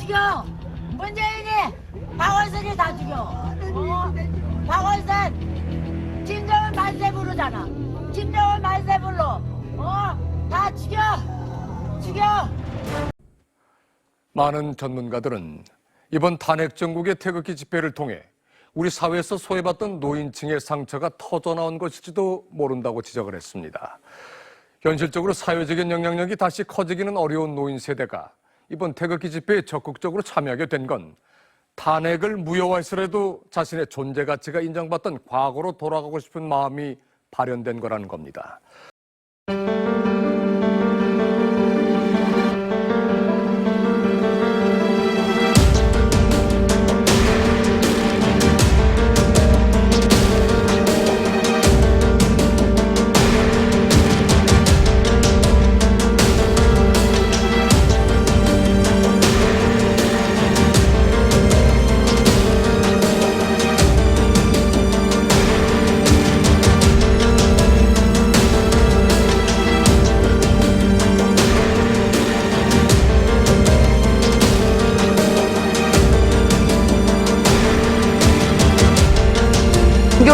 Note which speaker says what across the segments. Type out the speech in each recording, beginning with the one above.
Speaker 1: 죽여. 문재인이 박원순이 다 죽여. 박원순 김정은 만세 부르잖아. 김정은 만세 불러. 다 죽여.
Speaker 2: 많은 전문가들은 이번 탄핵 정국의 태극기 집회를 통해 우리 사회에서 소외받던 노인층의 상처가 터져나온 것일지도 모른다고 지적을 했습니다. 현실적으로 사회적인 영향력이 다시 커지기는 어려운 노인 세대가 이번 태극기 집회에 적극적으로 참여하게 된 건 탄핵을 무효화해서라도 자신의 존재 가치가 인정받던 과거로 돌아가고 싶은 마음이 발현된 거라는 겁니다.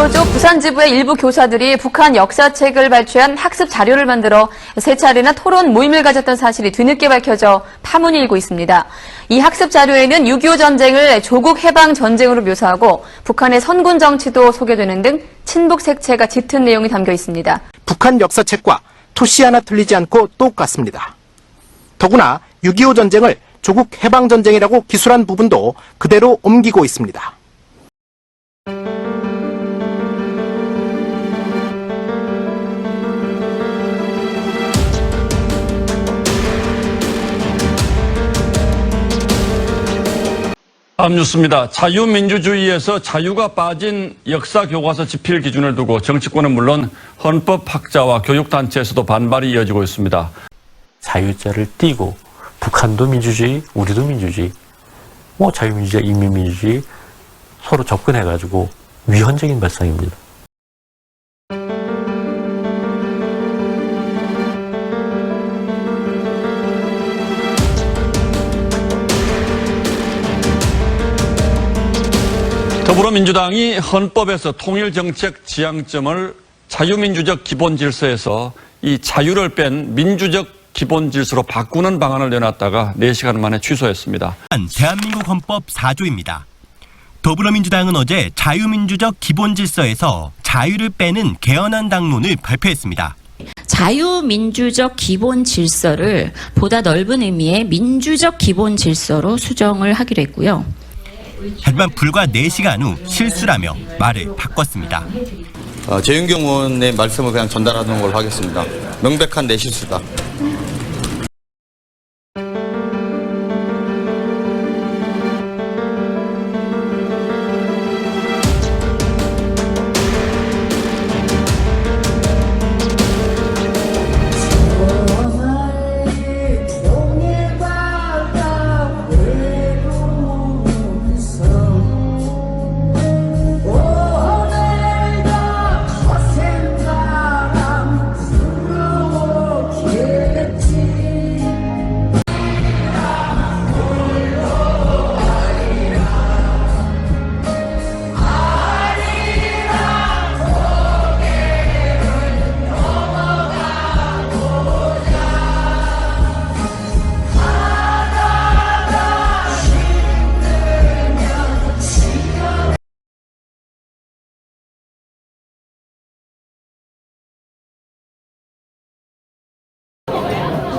Speaker 3: 교조 부산지부의 일부 교사들이 북한 역사책을 발췌한 학습 자료를 만들어 세 차례나 토론 모임을 가졌던 사실이 뒤늦게 밝혀져 파문이 일고 있습니다. 이 학습 자료에는 6.25 전쟁을 조국 해방 전쟁으로 묘사하고 북한의 선군 정치도 소개되는 등 친북 색채가 짙은 내용이 담겨 있습니다.
Speaker 4: 북한 역사책과 토시 하나 틀리지 않고 똑같습니다. 더구나 6.25 전쟁을 조국 해방 전쟁이라고 기술한 부분도 그대로 옮기고 있습니다.
Speaker 5: 다음 뉴스입니다. 자유민주주의에서 자유가 빠진 역사교과서 집필 기준을 두고 정치권은 물론 헌법학자와 교육단체에서도 반발이 이어지고 있습니다.
Speaker 6: 자유자를 띄고 북한도 민주주의, 우리도 민주주의, 자유민주주의, 인민민주주의 서로 접근해가지고 위헌적인 발상입니다.
Speaker 5: 더불어민주당이 헌법에서 통일정책 지향점을 자유민주적 기본질서에서 이 자유를 뺀 민주적 기본질서로 바꾸는 방안을 내놨다가 4시간 만에 취소했습니다.
Speaker 7: 대한민국 헌법 4조입니다. 더불어민주당은 어제 자유민주적 기본질서에서 자유를 빼는 개헌안 당론을 발표했습니다.
Speaker 8: 자유민주적 기본질서를 보다 넓은 의미의 민주적 기본질서로 수정을 하기로 했고요.
Speaker 7: 하지만 불과 4시간 후 실수라며 말을 바꿨습니다.
Speaker 9: 재윤경 의원의 말씀을 그냥 전달하는 걸로 하겠습니다. 명백한 내 실수다.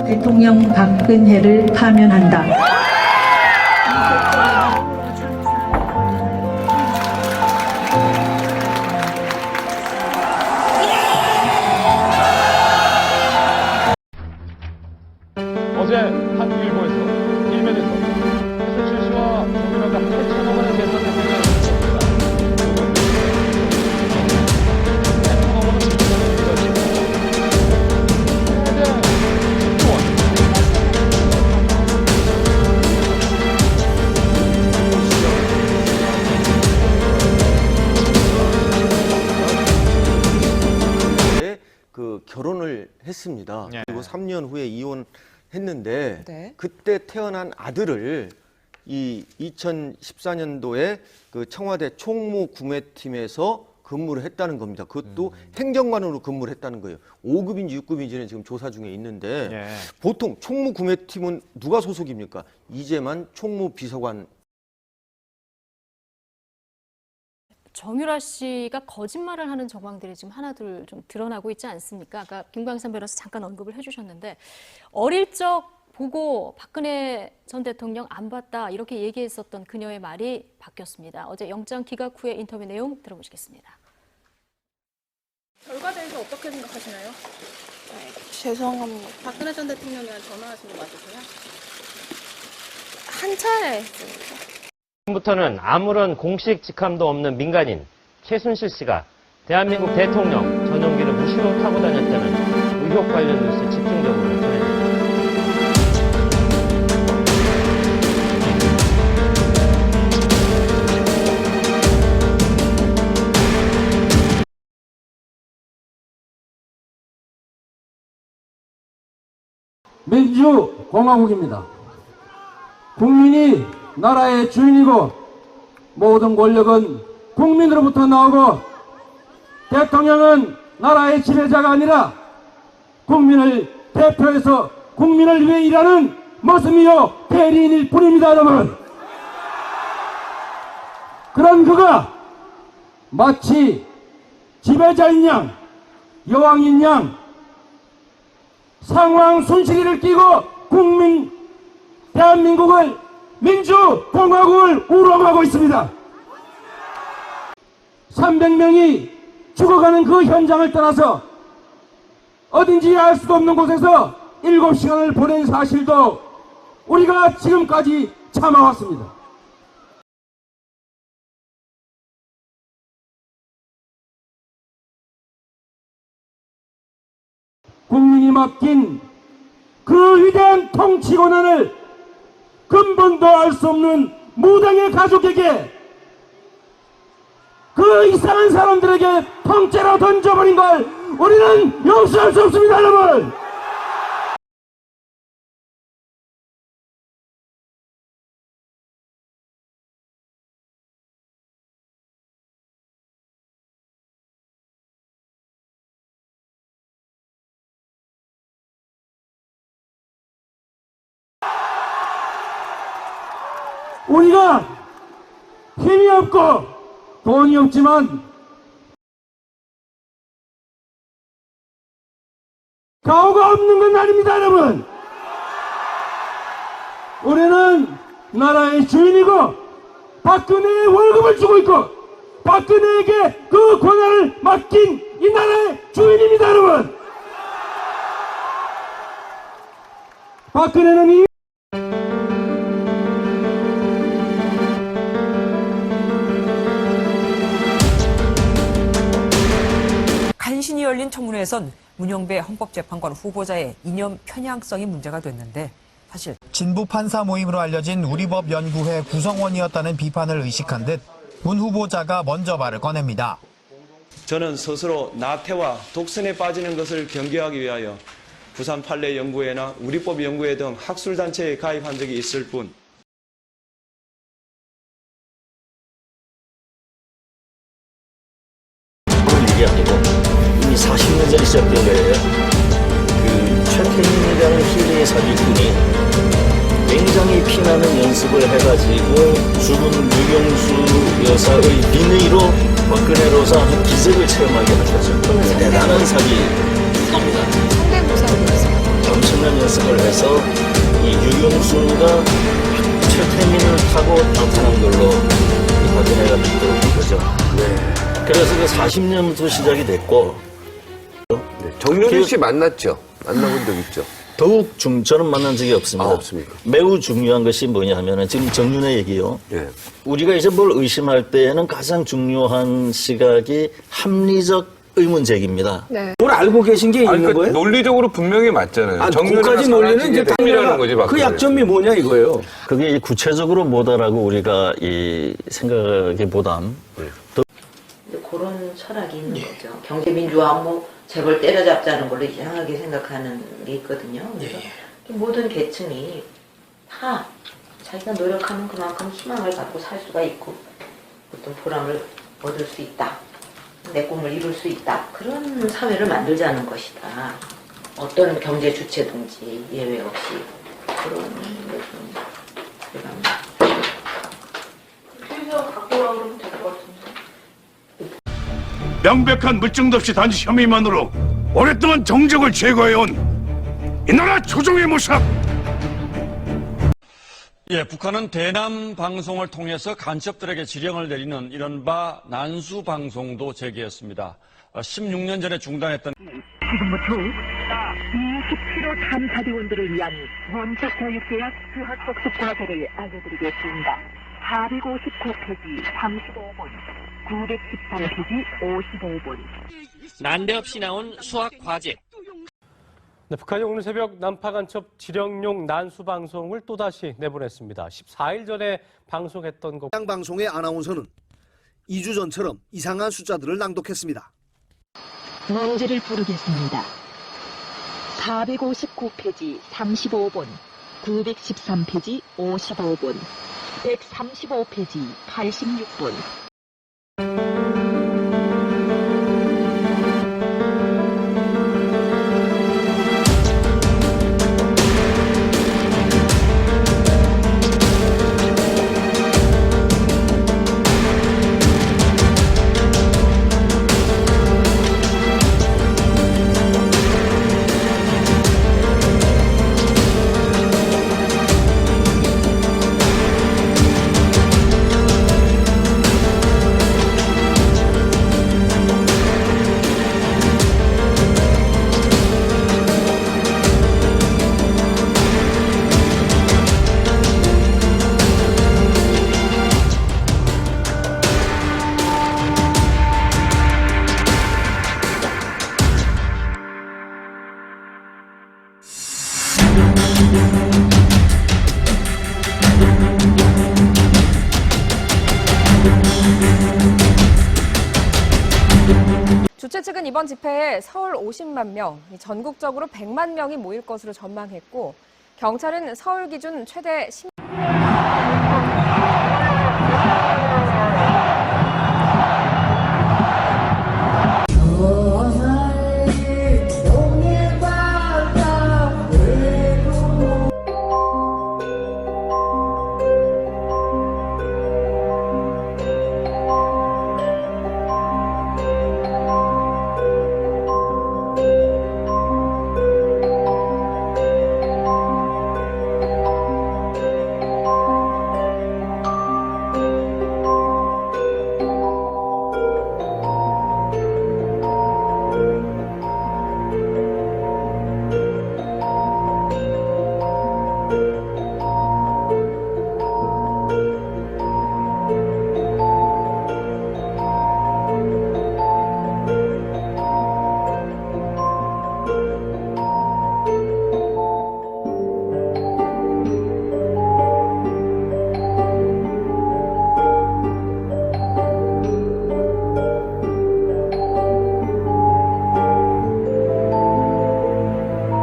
Speaker 10: 대통령 박근혜를 파면한다.
Speaker 11: 어제 한국일보에서 일면에서 최순실 씨와 조민호가 8천억 원의 재산 대표를
Speaker 12: 결혼을 했습니다.
Speaker 11: 네.
Speaker 12: 그리고 3년 후에 이혼했는데
Speaker 13: 네.
Speaker 12: 그때 태어난 아들을 이 2014년도에 그 청와대 총무구매팀에서 근무를 했다는 겁니다. 그것도 행정관으로 근무를 했다는 거예요. 5급인지 6급인지는 지금 조사 중에 있는데 보통 총무구매팀은 누가 소속입니까? 이재만 총무비서관.
Speaker 13: 정유라 씨가 거짓말을 하는 정황들이 지금 하나둘 좀 드러나고 있지 않습니까? 아까 김광삼 변호사 잠깐 언급을 해주셨는데 어릴 적 보고 박근혜 전 대통령 안 봤다 이렇게 얘기했었던 그녀의 말이 바뀌었습니다. 어제 영장 기각 후에 인터뷰 내용 들어보시겠습니다.
Speaker 14: 결과에 대해서 어떻게 생각하시나요?
Speaker 15: 죄송합니다.
Speaker 14: 박근혜 전 대통령이랑 전화하신 거 맞으세요?
Speaker 15: 한 차례 했습니다.
Speaker 11: 지금부터는 아무런 공식 직함도 없는 민간인 최순실 씨가 대한민국 대통령 전용기를 무시로 타고 다녔다는 의혹 관련 뉴스 집중적으로 전해드립니다.
Speaker 16: 민주공화국입니다. 국민이 나라의 주인이고 모든 권력은 국민으로부터 나오고 대통령은 나라의 지배자가 아니라 국민을 대표해서 국민을 위해 일하는 모습이요 대리인일 뿐입니다. 여러분, 그런 그가 마치 지배자인 양 여왕인 양 상황 순시리를 끼고 대한민국을 민주공화국을 우롱하고 있습니다. 300명이 죽어가는 그 현장을 떠나서 어딘지 알 수도 없는 곳에서 7시간을 보낸 사실도 우리가 지금까지 참아왔습니다. 국민이 맡긴 그 위대한 통치 권한을 근본도 알 수 없는 무당의 가족에게 그 이상한 사람들에게 통째로 던져버린 걸 우리는 용서할 수 없습니다. 여러분, 우리가 힘이 없고 돈이 없지만 가오가 없는 건 아닙니다. 여러분, 우리는 나라의 주인이고 박근혜의 월급을 주고 있고 박근혜에게 그 권한을 맡긴 이 나라의 주인입니다. 여러분, 박근혜는 이
Speaker 17: 간신히 열린 청문회에선 문영배 헌법재판관 후보자의 이념 편향성이 문제가 됐는데 사실
Speaker 18: 진보 판사 모임으로 알려진 우리법 연구회 구성원이었다는 비판을 의식한 듯 문 후보자가 먼저 말을 꺼냅니다.
Speaker 19: 저는 스스로 나태와 독선에 빠지는 것을 경계하기 위하여 부산 판례 연구회나 우리법 연구회 등 학술단체에 가입한 적이 있을 뿐
Speaker 6: 이게 아니고 이미 40년 전에 시작된 거예요. 그 최태민이라는 희대의 사기꾼이 굉장히 피나는 연습을 해가지고 죽은 유경수 여사의 비밀로 박근혜로서 아주 기적을 체험하게 하셨죠. 대단한 사기입니다. 성대모사였어요. 엄청난 연습을 해서 이 유경수가 최태민을 타고 나타난 걸로 박근혜가 믿어온 거죠. 그래서 그 40년부터 시작이 됐고
Speaker 20: 정유리 씨 만났죠? 만나본 적 있죠?
Speaker 6: 더욱 저는 만난 적이 없습니다.
Speaker 20: 없습니까?
Speaker 6: 매우 중요한 것이 뭐냐 하면은 지금 정윤의 얘기요. 우리가 이제 뭘 의심할 때에는 가장 중요한 시각이 합리적 의문 제기입니다.
Speaker 20: 뭘 알고 계신 게 있는 거예요? 논리적으로 분명히 맞잖아요.
Speaker 6: 그까지 논리는 이제
Speaker 20: 당연한 거지.
Speaker 6: 그 약점이 뭐냐 이거예요. 그게 구체적으로 뭐다라고 우리가 생각하기보다
Speaker 21: 그런 철학이 있는 거죠. 경제민주화 재벌 때려잡자는 걸로 이상하게 생각하는 게 있거든요. 그래서 모든 계층이 다 자기가 노력하면 그만큼 희망을 갖고 살 수가 있고 어떤 보람을 얻을 수 있다. 내 꿈을 이룰 수 있다. 그런 사회를 만들자는 것이다. 어떤 경제 주체든지 예외 없이 그런 좀 그래서 갖고 오라고 그러면 될 것 같은데.
Speaker 16: 명백한 물증도 없이 단지 혐의만으로 오랫동안 정적을 제거해온 이 나라 조정의 모습.
Speaker 5: 예, 북한은 대남 방송을 통해서 간첩들에게 지령을 내리는 이른바 난수 방송도 재개했습니다. 16년 전에 중단했던
Speaker 1: 지금부터 20kg 탐사대원들을 위한 원칙 교육계약 수학복습 과제를 알려드리겠습니다. 459페이지 35분, 913페이지 55분.
Speaker 22: 난데없이 나온 수학 과제.
Speaker 23: 네, 북한이 오늘 새벽 난파 간첩 지령용 난수 방송을 또다시 내보냈습니다. 14일 전에 방송했던 것.
Speaker 24: 해당 방송의 아나운서는 2주 전처럼 이상한 숫자들을 낭독했습니다.
Speaker 1: 문제를 부르겠습니다. 459페이지 35분, 913페이지 55분, 135페이지 86분.
Speaker 25: 주최 측은 이번 집회에 서울 50만 명, 전국적으로 100만 명이 모일 것으로 전망했고 경찰은 서울 기준 최대 10...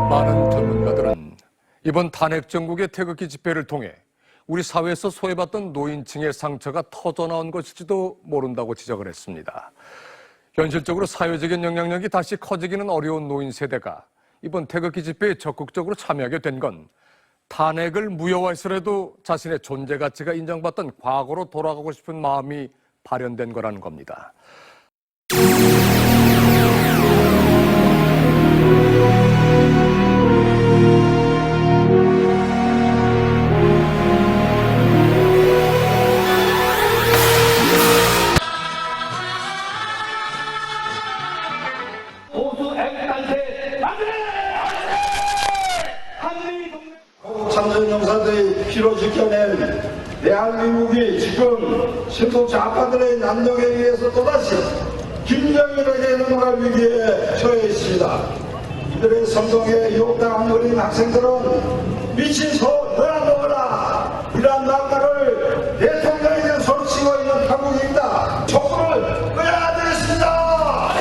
Speaker 2: 많은 전문가들은 이번 탄핵 정국의 태극기 집회를 통해 우리 사회에서 소외받던 노인층의 상처가 터져나온 것일지도 모른다고 지적을 했습니다. 현실적으로 사회적인 영향력이 다시 커지기는 어려운 노인 세대가 이번 태극기 집회에 적극적으로 참여하게 된 건 탄핵을 무효화해서라도 자신의 존재 가치가 인정받던 과거로 돌아가고 싶은 마음이 발현된 거라는 겁니다.
Speaker 16: 참전 용사들의 피로 지켜낸 대한민국이 지금 신속 좌파들의 난동에 의해서 또다시 김정일에게 넘어갈 위기에 처해 있습니다. 이들의 선동에 유혹당한 어린 학생들은 미친 소 너나 먹어라 이러한 낙마를 대통령에게 소리치고 있는 한국입니다. 촛불을 꺼야 되겠습니다.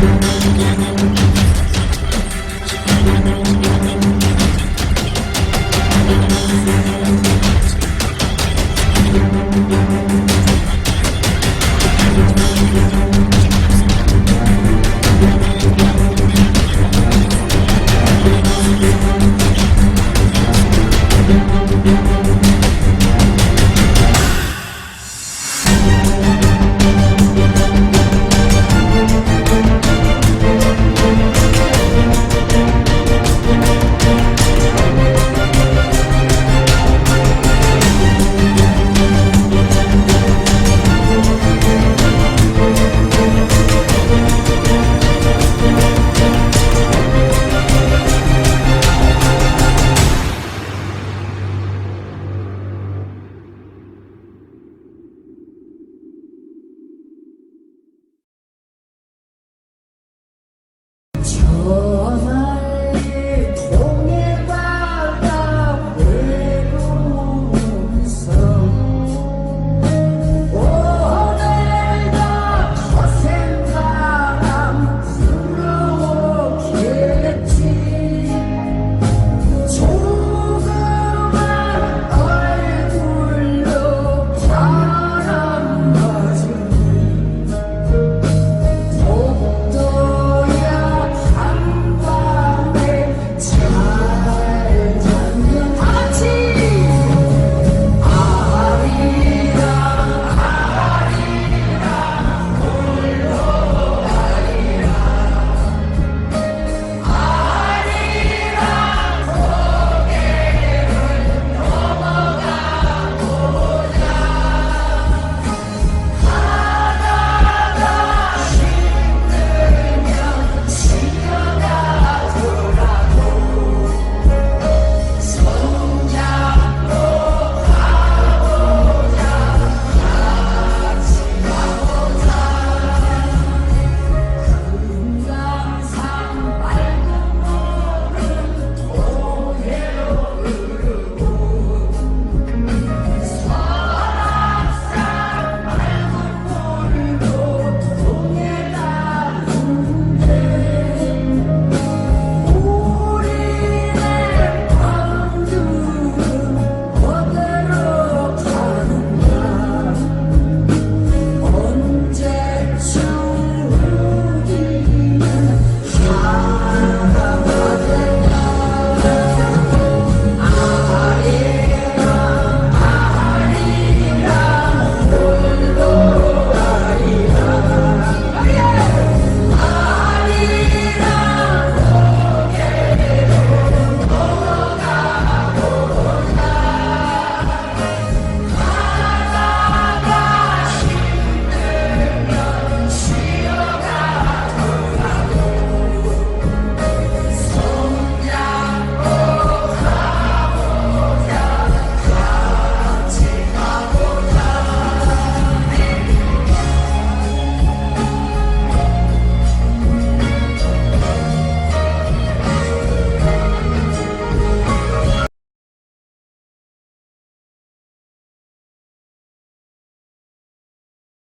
Speaker 3: 있습니다.